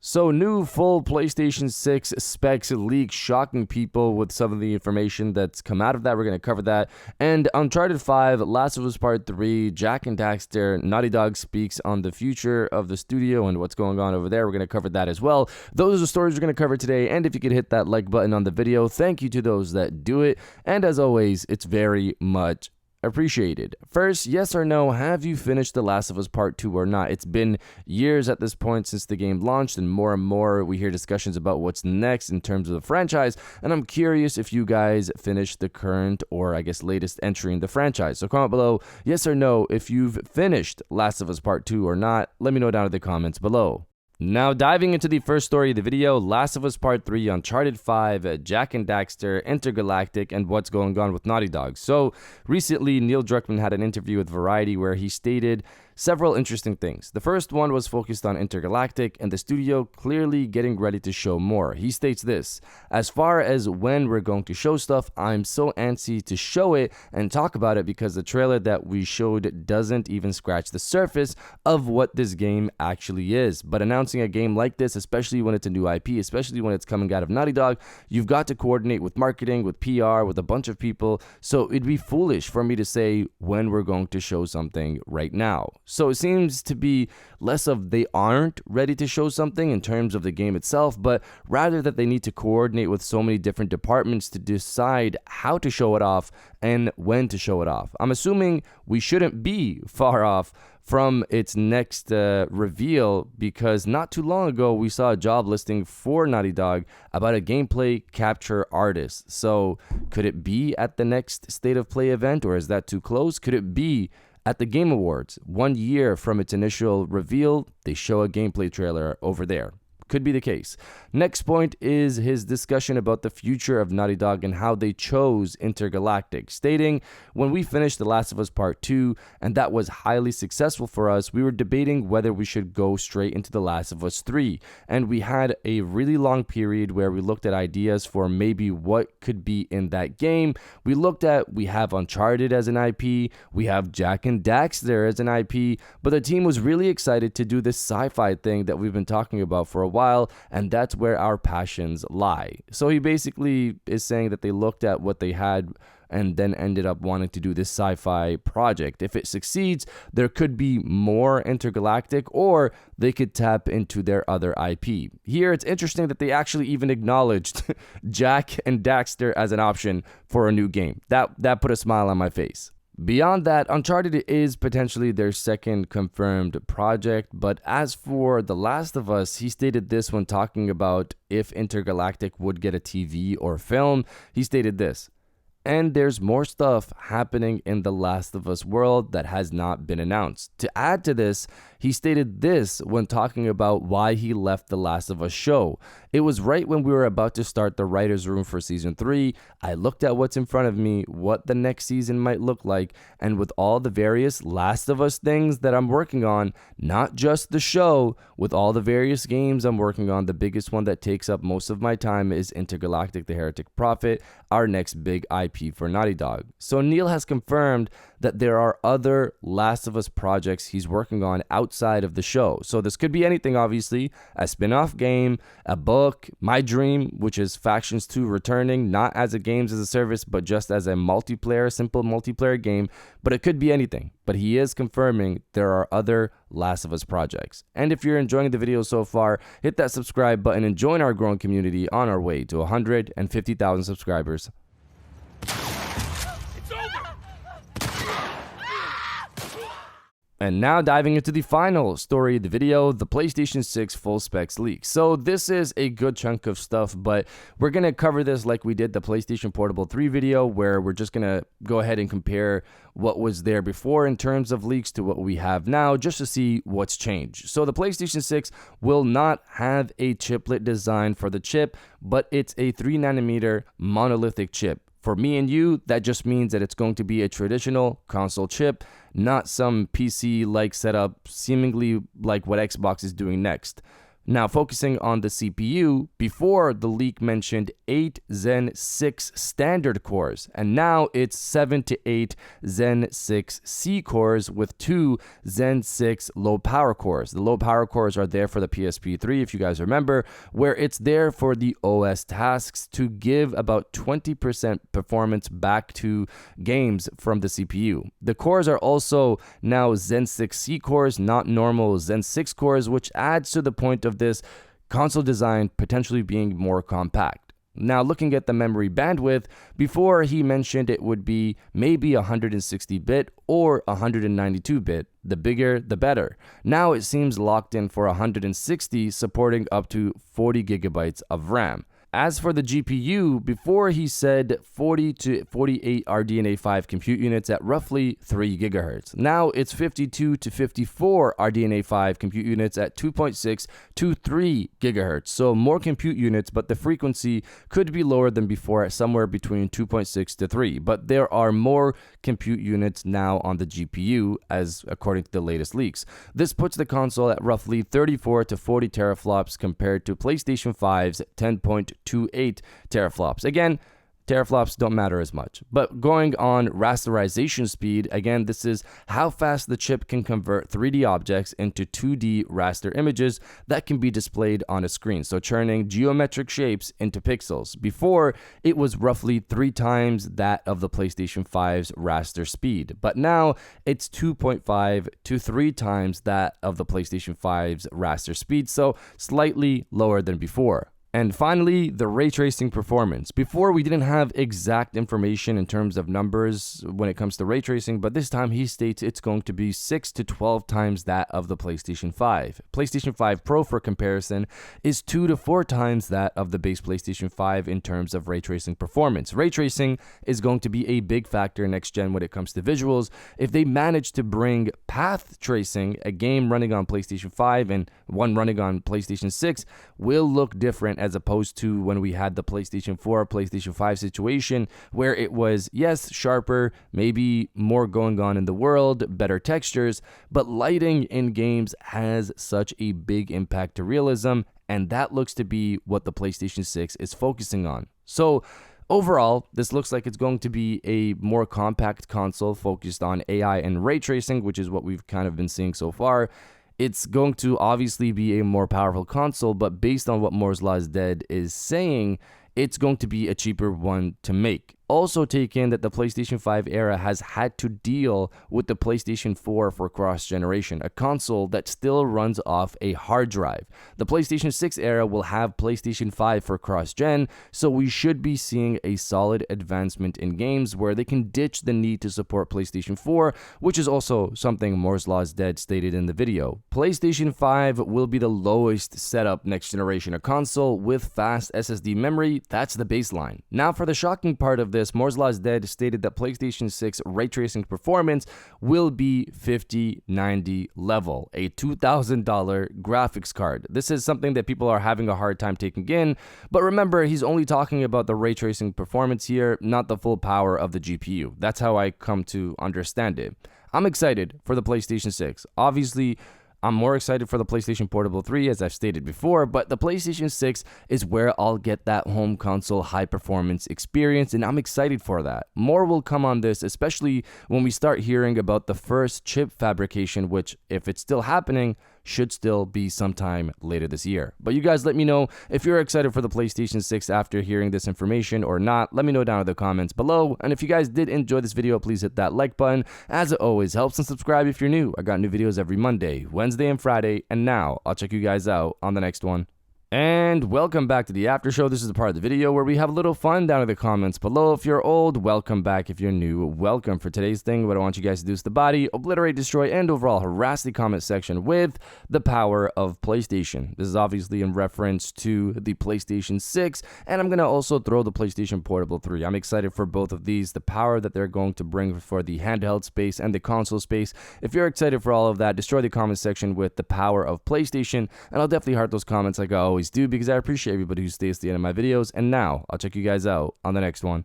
So, new full PlayStation 6 specs leak, shocking people with some of the information that's come out of that. We're going to cover that. And Uncharted 5, Last of Us Part 3, Jack and Daxter, Naughty Dog speaks on the future of the studio and what's going on over there. We're going to cover that as well. Those are the stories we're going to cover today. And if you could hit that like button on the video, thank you to those that do it. And as always, it's very much appreciated. First, yes or no, have you finished The Last of Us Part 2 or not? It's been years at this point since the game launched, and more we hear discussions about what's next in terms of the franchise, and I'm curious if you guys finished the current or I guess latest entry in the franchise. So comment below yes or no if you've finished Last of Us Part 2 or not. Let me know down in the comments below. Now, diving into the first story of the video, Last of Us Part 3, Uncharted 5, Jack and Daxter, Intergalactic, and what's going on with Naughty Dog. So, recently, Neil Druckmann had an interview with Variety where he stated several interesting things. The first one was focused on Intergalactic and the studio clearly getting ready to show more. He states this: as far as when we're going to show stuff, I'm so antsy to show it and talk about it because the trailer that we showed doesn't even scratch the surface of what this game actually is. But announcing a game like this, especially when it's a new IP, especially when it's coming out of Naughty Dog, you've got to coordinate with marketing, with PR, with a bunch of people. So it'd be foolish for me to say when we're going to show something right now. So it seems to be less of they aren't ready to show something in terms of the game itself, but rather that they need to coordinate with so many different departments to decide how to show it off and when to show it off. I'm assuming we shouldn't be far off from its next reveal, because not too long ago we saw a job listing for Naughty Dog about a gameplay capture artist. So could it be at the next State of Play event, or is that too close? Could it be at the Game Awards, 1 year from its initial reveal, they show a gameplay trailer over there? Could be the case. Next point is his discussion about the future of Naughty Dog and how they chose Intergalactic, stating, when we finished The Last of Us Part 2, and that was highly successful for us, we were debating whether we should go straight into The Last of Us 3. And we had a really long period where we looked at ideas for maybe what could be in that game. We have Uncharted as an IP, we have Jack and Daxter as an IP, but the team was really excited to do this sci-fi thing that we've been talking about for a while, and that's where our passions lie. So he basically is saying that they looked at what they had and then ended up wanting to do this sci-fi project. If it succeeds, there could be more Intergalactic, or they could tap into their other IP. Here, it's interesting that they actually even acknowledged Jack and Daxter as an option for a new game. That put a smile on my face. Beyond that, Uncharted is potentially their second confirmed project, but as for The Last of Us, he stated this when talking about if Intergalactic would get a TV or film. He stated this: and there's more stuff happening in The Last of Us world that has not been announced. To add to this, he stated this when talking about why he left The Last of Us show. It was right when we were about to start the writer's room for season 3. I looked at what's in front of me, what the next season might look like, and with all the various Last of Us things that I'm working on, not just the show, with all the various games I'm working on, the biggest one that takes up most of my time is Intergalactic: The Heretic Prophet, our next big IP for Naughty Dog. So Neil has confirmed that there are other Last of Us projects he's working on outside of the show. So this could be anything, obviously: a spin-off game, a book, my dream, which is Factions 2 returning, not as a games as a service, but just as a simple multiplayer game. But it could be anything. But he is confirming there are other Last of Us projects. And if you're enjoying the video so far, hit that subscribe button and join our growing community on our way to 150,000 subscribers. And now diving into the final story of the video, the PlayStation 6 full specs leak. So this is a good chunk of stuff, but we're going to cover this like we did the PlayStation Portable 3 video, where we're just going to go ahead and compare what was there before in terms of leaks to what we have now, just to see what's changed. So the PlayStation 6 will not have a chiplet design for the chip, but it's a 3nm monolithic chip. For me and you, that just means that it's going to be a traditional console chip, not some PC-like setup, seemingly like what Xbox is doing next. Now, focusing on the CPU, before the leak mentioned 8 Zen 6 standard cores, and now it's 7 to 8 Zen 6 C cores with 2 Zen 6 low power cores. The low power cores are there for the PSP3, if you guys remember, where it's there for the OS tasks to give about 20% performance back to games from the CPU. The cores are also now Zen 6 C cores, not normal Zen 6 cores, which adds to the point of this console design potentially being more compact. Now, looking at the memory bandwidth, before he mentioned it would be maybe 160-bit or 192-bit. The bigger, the better. Now it seems locked in for 160, supporting up to 40 gigabytes of RAM. As for the GPU, before he said 40 to 48 RDNA 5 compute units at roughly 3 GHz. Now it's 52 to 54 RDNA 5 compute units at 2.6 to 3 GHz. So more compute units, but the frequency could be lower than before at somewhere between 2.6 to 3. But there are more compute units now on the GPU, as according to the latest leaks. This puts the console at roughly 34 to 40 teraflops compared to PlayStation 5's 10.28 teraflops. Again, teraflops don't matter as much. But going on rasterization speed, again, this is how fast the chip can convert 3D objects into 2D raster images that can be displayed on a screen. So turning geometric shapes into pixels. Before, it was roughly 3 times that of the PlayStation 5's raster speed. But now it's 2.5 to 3 times that of the PlayStation 5's raster speed. So slightly lower than before. And finally, the ray tracing performance. Before, we didn't have exact information in terms of numbers when it comes to ray tracing, but this time he states it's going to be 6 to 12 times that of the PlayStation 5. PlayStation 5 Pro, for comparison, is 2 to 4 times that of the base PlayStation 5 in terms of ray tracing performance. Ray tracing is going to be a big factor next gen when it comes to visuals. If they manage to bring path tracing, a game running on PlayStation 5 and one running on PlayStation 6 will look different as opposed to when we had the PlayStation 4, PlayStation 5 situation where it was, yes, sharper, maybe more going on in the world, better textures, but lighting in games has such a big impact to realism, and that looks to be what the PlayStation 6 is focusing on. So overall, this looks like it's going to be a more compact console focused on AI and ray tracing, which is what we've kind of been seeing so far. It's going to obviously be a more powerful console, but based on what Moore's Law is Dead is saying, it's going to be a cheaper one to make. Also take in that the PlayStation 5 era has had to deal with the PlayStation 4 for cross-generation, a console that still runs off a hard drive. The PlayStation 6 era will have PlayStation 5 for cross-gen, so we should be seeing a solid advancement in games where they can ditch the need to support PlayStation 4, which is also something Moore's Law is Dead stated in the video. PlayStation 5 will be the lowest setup next generation, a console with fast SSD memory. That's the baseline. Now for the shocking part of this, Moore's Law is Dead stated that PlayStation 6 ray tracing performance will be 5090 level, a $2,000 graphics card. This is something that people are having a hard time taking in, but remember, he's only talking about the ray tracing performance here, not the full power of the GPU. That's how I come to understand it. I'm excited for the PlayStation 6. Obviously, I'm more excited for the PlayStation Portable 3, as I've stated before, but the PlayStation 6 is where I'll get that home console high-performance experience, and I'm excited for that. More will come on this, especially when we start hearing about the first chip fabrication, which, if it's still happening, should still be sometime later this year. But you guys let me know if you're excited for the PlayStation 6 after hearing this information or not. Let me know down in the comments below. And if you guys did enjoy this video, please hit that like button, as it always helps, and subscribe if you're new. I got new videos every Monday, Wednesday, and Friday. And now I'll check you guys out on the next one. And welcome back to the after show. This is the part of the video where we have a little fun down in the comments below. If you're old, welcome back. If you're new, welcome. For today's thing, what I want you guys to do is the body, obliterate, destroy, and overall harass the comment section with the power of PlayStation. This is obviously in reference to the PlayStation 6, and I'm going to also throw the PlayStation Portable 3. I'm excited for both of these, the power that they're going to bring for the handheld space and the console space. If you're excited for all of that, destroy the comment section with the power of PlayStation, and I'll definitely heart those comments like I always do, because I appreciate everybody who stays to the end of my videos. And now I'll check you guys out on the next one.